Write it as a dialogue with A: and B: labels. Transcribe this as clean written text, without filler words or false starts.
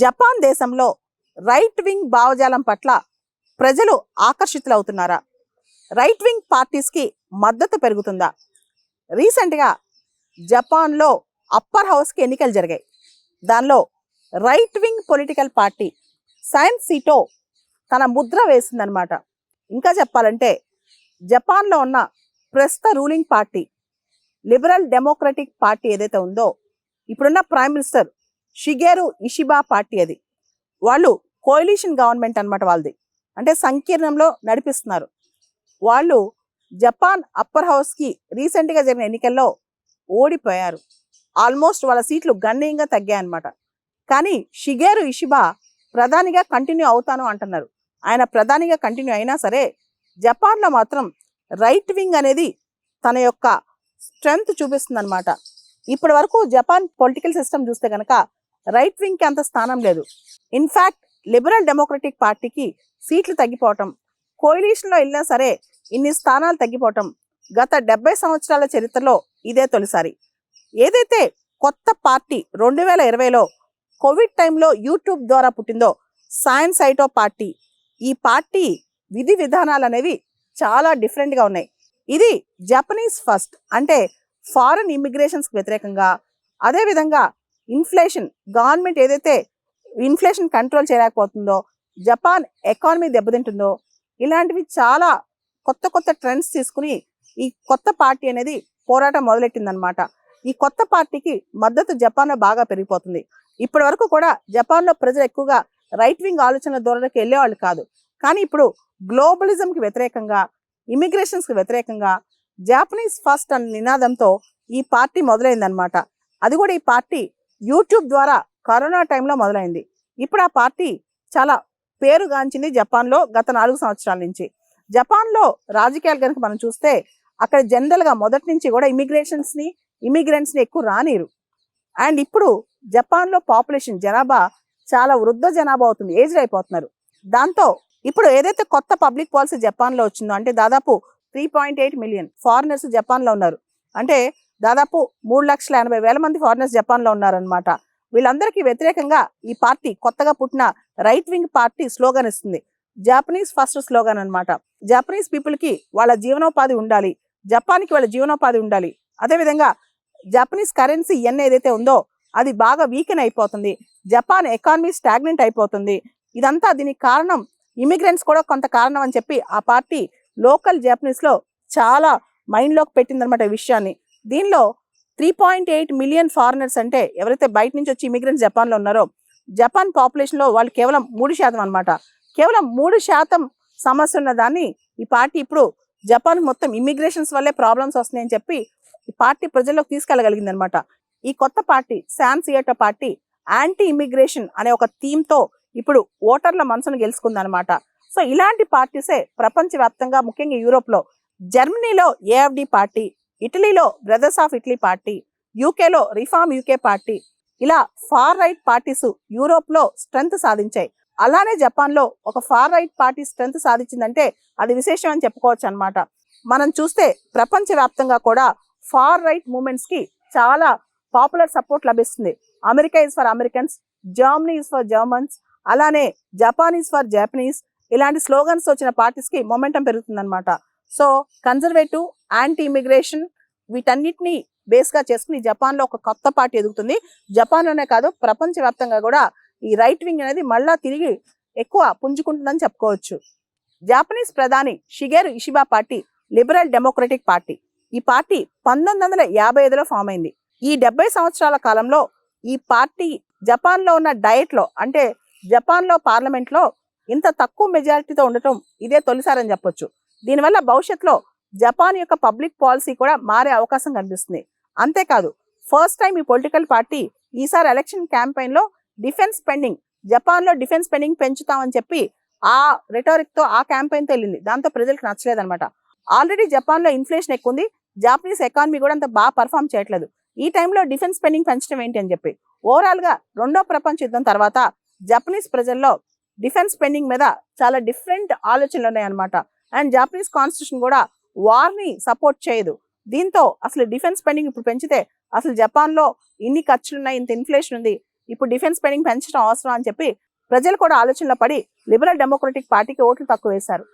A: Japan దేశంలో right wing భావజాలం పట్ల ప్రజలు ఆకర్షితులవుతున్నారా? రైట్ వింగ్ పార్టీస్కి మద్దతు పెరుగుతుందా? రీసెంట్గా జపాన్లో అప్పర్ హౌస్కి ఎన్నికలు జరిగాయి. దానిలో right wing political party Sanseito తన ముద్ర వేసిందనమాట. ఇంకా చెప్పాలంటే జపాన్లో ఉన్న ప్రస్తుత ruling party Liberal Democratic Party ఏదైతే ఉందో, ఇప్పుడున్న prime minister Shigeru Ishiba party, అది వాళ్ళు కోalition గవర్నమెంట్ అనమాట. వాళ్ళది అంటే సంకీర్ణంలో నడిపిస్తున్నారు. వాళ్ళు జపాన్ అప్పర్ హౌస్కి రీసెంట్గా జరిగిన ఎన్నికల్లో ఓడిపోయారు. ఆల్మోస్ట్ వాళ్ళ సీట్లు గణనీయంగా తగ్గాయి అనమాట. కానీ షిగేరు ఇషిబా ప్రధానిగా కంటిన్యూ అవుతాను అంటున్నారు. ఆయన ప్రధానిగా కంటిన్యూ అయినా సరే జపాన్లో మాత్రం రైట్ వింగ్ అనేది తన యొక్క స్ట్రెంగ్త్ చూపిస్తుంది అనమాట. ఇప్పటి వరకు జపాన్ పొలిటికల్ సిస్టమ్ చూస్తే కనుక రైట్ వింగ్కి అంత స్థానం లేదు. ఇన్ఫ్యాక్ట్ లిబరల్ డెమోక్రటిక్ పార్టీకి సీట్లు తగ్గిపోవటం, కోalitionలో వెళ్ళినా సరే ఇన్ని స్థానాలు తగ్గిపోవటం గత 70 సంవత్సరాల చరిత్రలో ఇదే తొలిసారి. ఏదైతే కొత్త పార్టీ 2020లో కోవిడ్ టైంలో యూట్యూబ్ ద్వారా పుట్టిందో సైన్స్ సైటో పార్టీ, ఈ పార్టీ విధి విధానాలు అనేవి చాలా డిఫరెంట్గా ఉన్నాయి. ఇది జపనీస్ ఫస్ట్ అంటే ఫారెన్ ఇమిగ్రేషన్స్కి వ్యతిరేకంగా, అదేవిధంగా ఇన్ఫ్లేషన్, గవర్నమెంట్ ఏదైతే ఇన్ఫ్లేషన్ కంట్రోల్ చేయలేకపోతుందో, జపాన్ ఎకానమీ దెబ్బతింటుందో, ఇలాంటివి చాలా కొత్త కొత్త ట్రెండ్స్ తీసుకుని ఈ కొత్త పార్టీ అనేది పోరాటం మొదలెట్టిందనమాట. ఈ కొత్త పార్టీకి మద్దతు జపాన్లో బాగా పెరిగిపోతుంది. ఇప్పటి వరకు కూడా జపాన్లో ప్రజలు ఎక్కువగా రైట్ వింగ్ ఆలోచనల ధోరణికి వెళ్ళేవాళ్ళు కాదు. కానీ ఇప్పుడు గ్లోబలిజంకి వ్యతిరేకంగా, ఇమిగ్రేషన్స్కి వ్యతిరేకంగా జాపనీస్ ఫస్ట్ అనే నినాదంతో ఈ పార్టీ మొదలైందనమాట. అది కూడా ఈ పార్టీ యూట్యూబ్ ద్వారా కరోనా టైంలో మొదలైంది. ఇప్పుడు ఆ పార్టీ చాలా పేరుగాంచింది జపాన్లో గత 4 సంవత్సరాల నుంచి. జపాన్లో రాజకీయాలు కనుక మనం చూస్తే అక్కడ జనరల్గా మొదటి నుంచి కూడా ఇమిగ్రెంట్స్ని ఎక్కువ రానిరు. అండ్ ఇప్పుడు జపాన్లో పాపులేషన్ జనాభా చాలా వృద్ధ జనాభా అవుతుంది, ఏజ్డ్ అయిపోతున్నారు. దాంతో ఇప్పుడు ఏదైతే కొత్త పబ్లిక్ పాలసీ జపాన్లో వచ్చిందో, అంటే దాదాపు 3.8 మిలియన్ ఫారినర్స్ జపాన్లో ఉన్నారు. అంటే దాదాపు 3,80,000 మంది ఫారినర్స్ జపాన్లో ఉన్నారనమాట. వీళ్ళందరికీ వ్యతిరేకంగా ఈ పార్టీ కొత్తగా పుట్టిన రైట్ వింగ్ పార్టీ స్లోగన్ ఇస్తుంది. జాపనీస్ ఫస్ట్ స్లోగన్ అనమాట. జాపనీస్ పీపుల్కి వాళ్ళ జీవనోపాధి ఉండాలి, జపాన్కి వాళ్ళ జీవనోపాధి ఉండాలి. అదేవిధంగా జపనీస్ కరెన్సీ ఎన్ ఏదైతే ఉందో అది బాగా వీకెన్ అయిపోతుంది, జపాన్ ఎకానమీ స్టాగ్నెంట్ అయిపోతుంది. ఇదంతా దీనికి కారణం ఇమిగ్రెంట్స్ కూడా కొంత కారణం అని చెప్పి ఆ పార్టీ లోకల్ జపనీస్లో చాలా మైండ్లోకి పెట్టిందనమాట ఈ విషయాన్ని. దీనిలో 3.8 మిలియన్ ఫారినర్స్ అంటే ఎవరైతే బయట నుంచి వచ్చి ఇమిగ్రెంట్స్ జపాన్లో ఉన్నారో, జపాన్ పాపులేషన్లో వాళ్ళు కేవలం 3% అనమాట. కేవలం 3% సమస్య ఉన్న దాన్ని ఈ పార్టీ ఇప్పుడు జపాన్ మొత్తం ఇమిగ్రేషన్స్ వల్లే ప్రాబ్లమ్స్ వస్తున్నాయని చెప్పి ఈ పార్టీ ప్రజల్లోకి తీసుకెళ్ళగలిగింది అనమాట. ఈ కొత్త party Sanseito party anti immigration అనే ఒక థీమ్తో ఇప్పుడు ఓటర్ల మనసును గెలుచుకుందనమాట. సో ఇలాంటి పార్టీసే ప్రపంచవ్యాప్తంగా, ముఖ్యంగా యూరోప్లో, జర్మనీలో ఏఎఫ్డి పార్టీ, ఇటలీలో బ్రదర్స్ ఆఫ్ ఇటలీ పార్టీ, యూకేలో రిఫార్మ్ యూకే పార్టీ, ఇలా ఫార్ రైట్ పార్టీస్ యూరోప్లో స్ట్రెంత్ సాధించాయి. అలానే జపాన్లో ఒక ఫార్ రైట్ పార్టీ స్ట్రెంత్ సాధించిందంటే అది విశేషం అని చెప్పుకోవచ్చు అనమాట. మనం చూస్తే ప్రపంచవ్యాప్తంగా కూడా ఫార్ రైట్ మూమెంట్స్కి చాలా పాపులర్ సపోర్ట్ లభిస్తుంది. America is for Americans, Germany is for Germans, అలానే జపాన్ ఈజ్ ఫర్ జపనీస్, ఇలాంటి స్లోగన్స్ వచ్చిన పార్టీస్కి మొమెంటం పెరుగుతుందన్నమాట. సో కన్జర్వేటివ్, యాంటీ ఇమిగ్రేషన్, వీటన్నిటిని బేస్గా చేసుకుని జపాన్లో ఒక కొత్త పార్టీ ఎదుగుతుంది. జపాన్లోనే కాదు, ప్రపంచవ్యాప్తంగా కూడా ఈ రైట్ వింగ్ అనేది మళ్ళా తిరిగి ఎక్కువ పుంజుకుంటుందని చెప్పుకోవచ్చు. జాపనీస్ ప్రధాని షిగేరు Ishiba party Liberal Democratic party. ఈ పార్టీ 1955లో ఫామ్ అయింది. ఈ 70 సంవత్సరాల కాలంలో ఈ పార్టీ జపాన్లో ఉన్న డయట్లో, అంటే జపాన్లో పార్లమెంట్లో ఇంత తక్కువ మెజారిటీతో ఉండటం ఇదే తొలిసారని చెప్పొచ్చు. దీనివల్ల భవిష్యత్తులో జపాన్ యొక్క పబ్లిక్ పాలసీ కూడా మారే అవకాశం కనిపిస్తుంది. అంతేకాదు, ఫస్ట్ టైం ఈ పొలిటికల్ పార్టీ ఈసారి ఎలక్షన్ క్యాంపెయిన్లో డిఫెన్స్ స్పెండింగ్, జపాన్లో డిఫెన్స్ స్పెండింగ్ పెంచుతామని చెప్పి ఆ రెటారిక్తో, ఆ క్యాంపెయిన్తో వెళ్ళింది. దాంతో ప్రజలకు నచ్చలేదనమాట. ఆల్రెడీ జపాన్లో ఇన్ఫ్లేషన్ ఎక్కువ ఉంది, జాపనీస్ ఎకానమీ కూడా అంత బాగా పర్ఫామ్ చేయట్లేదు. ఈ టైంలో డిఫెన్స్ స్పెండింగ్ పెంచడం ఏంటి అని చెప్పి ఓవరాల్గా రెండో ప్రపంచ యుద్ధం తర్వాత జపనీస్ ప్రజల్లో డిఫెన్స్ స్పెండింగ్ మీద చాలా డిఫరెంట్ ఆలోచనలు ఉన్నాయన్నమాట. అండ్ జాపనీస్ కాన్స్టిట్యూషన్ కూడా వార్ని సపోర్ట్ చేయదు. దీంతో అసలు డిఫెన్స్ స్పెండింగ్ ఇప్పుడు పెంచితే అసలు జపాన్లో ఇన్ని ఖర్చులు ఉన్నాయి, ఇంత ఇన్ఫ్లేషన్ ఉంది, ఇప్పుడు డిఫెన్స్ స్పెండింగ్ పెంచడం అవసరం అని చెప్పి ప్రజలు కూడా ఆలోచనలో పడి లిబరల్ డెమోక్రటిక్ పార్టీకి ఓట్లు తక్కువ వేశారు.